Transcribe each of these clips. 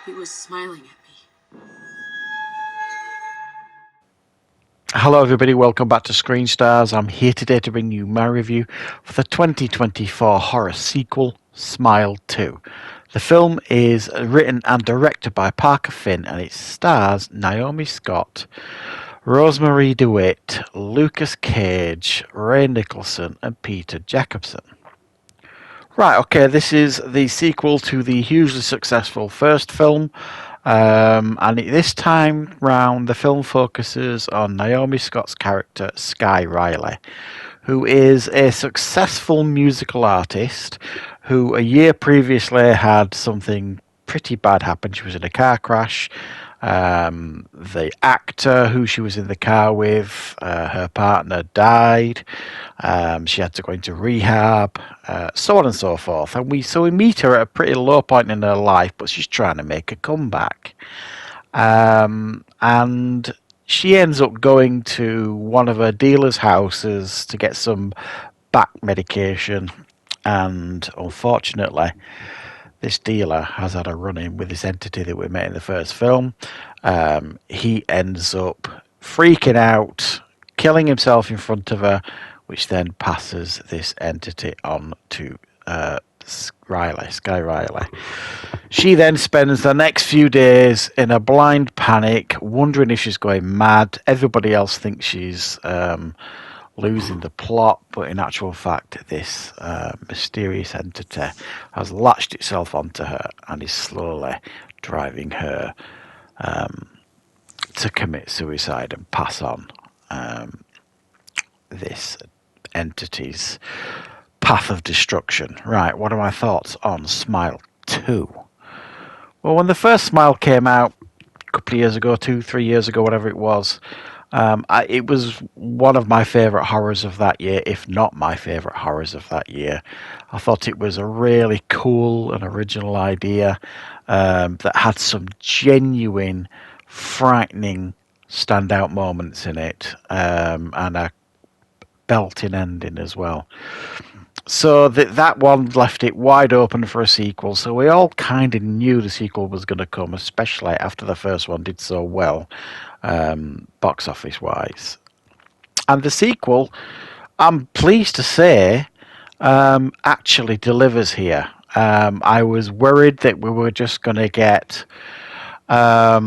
He was smiling at me. Hello everybody, welcome back to Screenstars. I'm here today to bring you my review for the 2024 horror sequel, Smile 2. The film is written and directed by Parker Finn and it stars Naomi Scott, Rosemary DeWitt, Lucas Cage, Ray Nicholson and Peter Jacobson. Right, okay, this is the sequel to the hugely successful first film. This time round, the film focuses on Naomi Scott's character, Sky Riley, who is a successful musical artist who a year previously had something pretty bad happen. She was in a car crash. The actor who she was in the car with, her partner died. She had to go into rehab, so on and so forth. And we meet her at a pretty low point in her life, but she's trying to make a comeback. And she ends up going to one of her dealer's houses to get some back medication. And unfortunately, this dealer has had a run-in with this entity that we met in the first film. He ends up freaking out, killing himself in front of her, which then passes this entity on to Sky Riley. She then spends the next few days in a blind panic, wondering if she's going mad. Everybody else thinks she's losing the plot, but in actual fact, this mysterious entity has latched itself onto her and is slowly driving her to commit suicide and pass on this entity's path of destruction. Right, what are my thoughts on Smile 2? Well, when the first Smile came out a couple of years ago, 2-3 years ago, whatever it was, it was one of my favourite horrors of that year, if not my favourite horrors of that year. I thought it was a really cool and original idea that had some genuine, frightening, standout moments in it, and a belting ending as well. So that one left it wide open for a sequel. So we all kind of knew the sequel was going to come, especially after the first one did so well, box office wise. And the sequel, I'm pleased to say, actually delivers here. I was worried that we were just going to get, I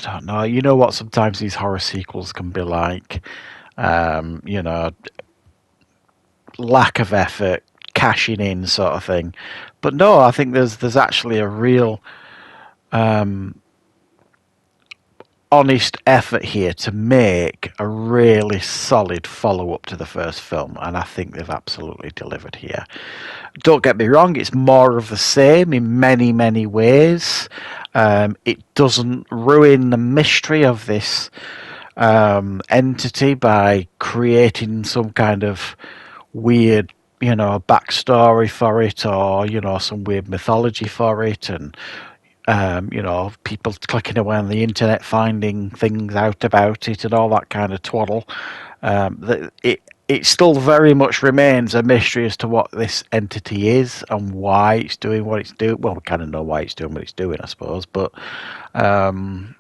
don't know. You know what? Sometimes these horror sequels can be like, lack of effort, cashing in sort of thing. But no, I think there's actually a real honest effort here to make a really solid follow-up to the first film, and I think they've absolutely delivered here. Don't get me wrong, it's more of the same in many, many ways. It doesn't ruin the mystery of this entity by creating some kind of weird, backstory for it, or, some weird mythology for it, and people clicking away on the internet finding things out about it and all that kind of twaddle. It still very much remains a mystery as to what this entity is and why it's doing what it's doing. Well, we kind of know why it's doing what it's doing, I suppose, but the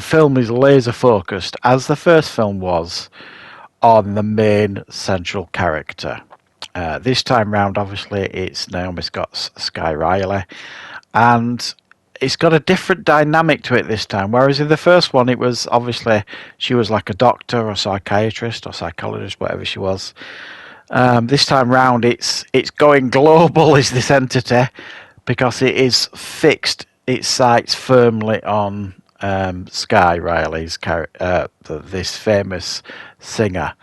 film is laser focused, as the first film was, on the main central character. This time round, obviously, it's Naomi Scott's Sky Riley, and it's got a different dynamic to it this time. Whereas in the first one, it was obviously she was like a doctor or psychiatrist or psychologist, whatever she was. This time round, it's going global, is this entity, because it is fixed its sights firmly on Sky Riley's character, this famous singer,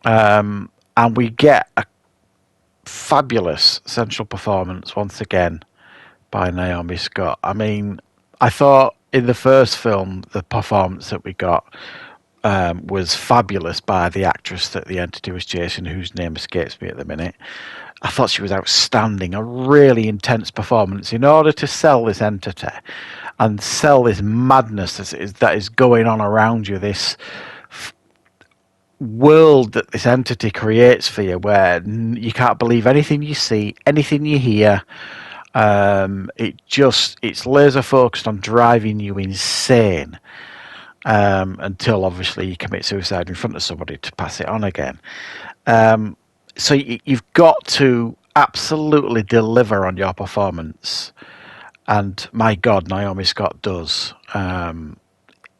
and we get a fabulous central performance once again by Naomi Scott. I mean, I thought in the first film the performance that we got was fabulous by the actress that the entity was chasing, whose name escapes me at the minute. I thought she was outstanding, a really intense performance in order to sell this entity and sell this madness that is going on around you, this world that this entity creates for you, where you can't believe anything you see, anything you hear. It's laser focused on driving you insane, until obviously you commit suicide in front of somebody to pass it on again. So you've got to absolutely deliver on your performance, and my God, Naomi Scott does.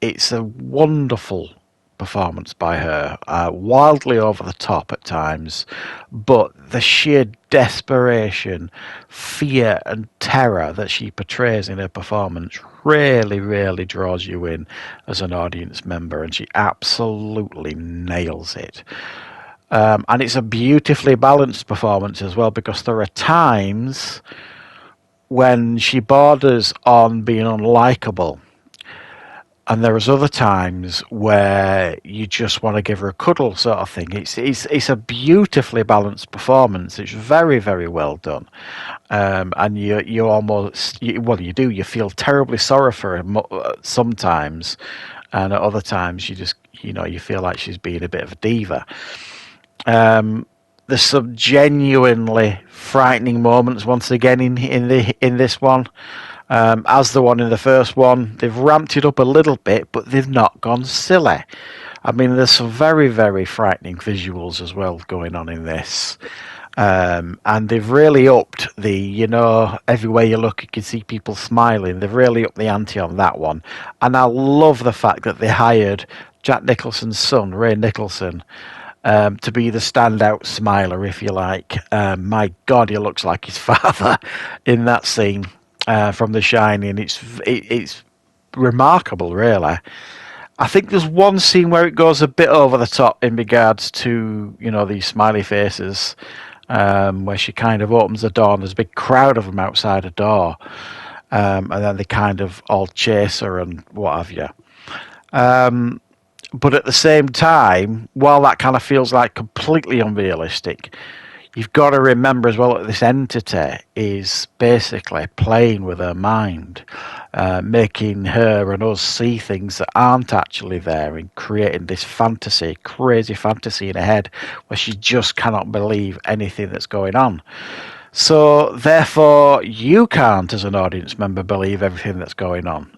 It's a wonderful performance by her, wildly over the top at times, but the sheer desperation, fear, and terror that she portrays in her performance really, really draws you in as an audience member, and she absolutely nails it. And it's a beautifully balanced performance as well, because there are times when she borders on being unlikable, and there's other times where you just want to give her a cuddle, sort of thing. It's a beautifully balanced performance. It's very, very well done, and you almost you do, you feel terribly sorry for her sometimes, and at other times you just you feel like she's being a bit of a diva. There's some genuinely frightening moments once again in this one. As the one in the first one, they've ramped it up a little bit, but they've not gone silly. I mean, there's some very, very frightening visuals as well going on in this. And they've really upped everywhere you look, you can see people smiling. They've really upped the ante on that one. And I love the fact that they hired Jack Nicholson's son, Ray Nicholson, to be the standout smiler, if you like. My God, he looks like his father in that scene from The Shining. It's remarkable, really. I think there's one scene where it goes a bit over the top in regards to these smiley faces, where she kind of opens the door and there's a big crowd of them outside the door, and then they kind of all chase her and what have you. But at the same time, while that kind of feels like completely unrealistic, you've got to remember as well that this entity is basically playing with her mind, making her and us see things that aren't actually there, and creating this fantasy, crazy fantasy in her head where she just cannot believe anything that's going on. So therefore, you can't, as an audience member, believe everything that's going on.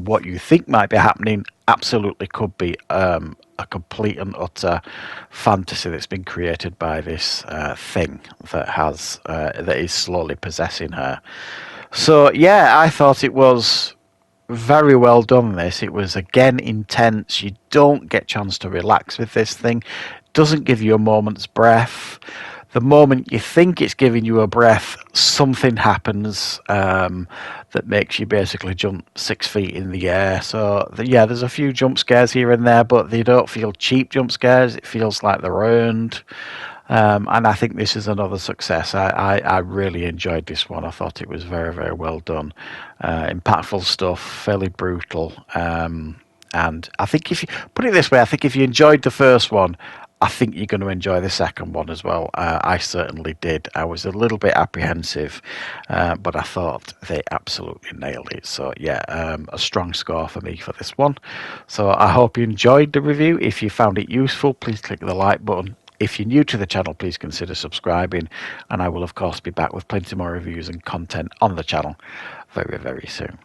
What you think might be happening absolutely could be a complete and utter fantasy that's been created by this thing that is slowly possessing her. So yeah, I thought it was very well done. It was again intense. You don't get a chance to relax with this thing. Doesn't give you a moment's breath. The moment you think it's giving you a breath, something happens that makes you basically jump 6 feet in the air. So there's a few jump scares here and there, but they don't feel cheap jump scares. It feels like they're earned. And I think this is another success. I really enjoyed this one. I thought it was very, very well done. Impactful stuff, fairly brutal. And I think if you put it this way, I think if you enjoyed the first one, I think you're going to enjoy the second one as well. I certainly did. I was a little bit apprehensive, but I thought they absolutely nailed it. So yeah, a strong score for me for this one. So I hope you enjoyed the review. If you found it useful, please click the like button. If you're new to the channel, please consider subscribing, and I will of course be back with plenty more reviews and content on the channel very, very soon.